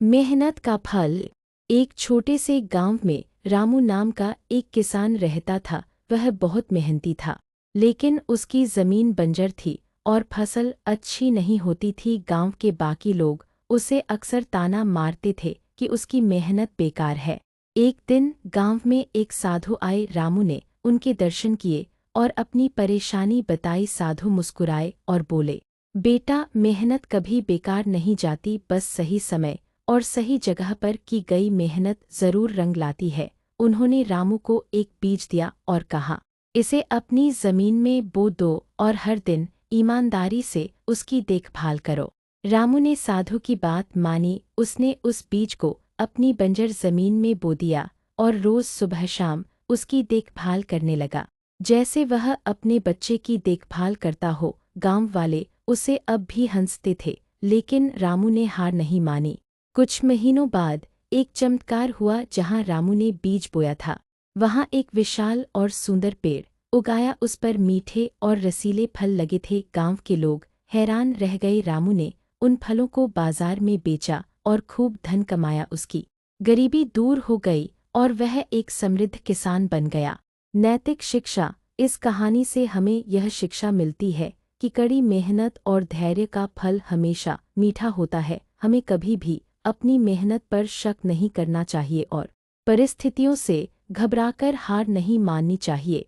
मेहनत का फल। एक छोटे से गांव में रामू नाम का एक किसान रहता था। वह बहुत मेहनती था, लेकिन उसकी ज़मीन बंजर थी और फसल अच्छी नहीं होती थी। गांव के बाकी लोग उसे अक्सर ताना मारते थे कि उसकी मेहनत बेकार है। एक दिन गांव में एक साधु आए। रामू ने उनके दर्शन किए और अपनी परेशानी बताई। साधु मुस्कुराए और बोले, बेटा, मेहनत कभी बेकार नहीं जाती, बस सही समय और सही जगह पर की गई मेहनत जरूर रंग लाती है। उन्होंने रामू को एक बीज दिया और कहा, इसे अपनी जमीन में बो दो और हर दिन ईमानदारी से उसकी देखभाल करो। रामू ने साधु की बात मानी। उसने उस बीज को अपनी बंजर जमीन में बो दिया और रोज सुबह शाम उसकी देखभाल करने लगा, जैसे वह अपने बच्चे की देखभाल करता हो। गांव वाले उसे अब भी हंसते थे, लेकिन रामू ने हार नहीं मानी। कुछ महीनों बाद एक चमत्कार हुआ। जहां रामू ने बीज बोया था, वहां एक विशाल और सुंदर पेड़ उगाया। उस पर मीठे और रसीले फल लगे थे। गांव के लोग हैरान रह गए। रामू ने उन फलों को बाजार में बेचा और खूब धन कमाया। उसकी गरीबी दूर हो गई और वह एक समृद्ध किसान बन गया। नैतिक शिक्षा। इस कहानी से हमें यह शिक्षा मिलती है कि कड़ी मेहनत और धैर्य का फल हमेशा मीठा होता है। हमें कभी भी अपनी मेहनत पर शक नहीं करना चाहिए और परिस्थितियों से घबराकर हार नहीं माननी चाहिए।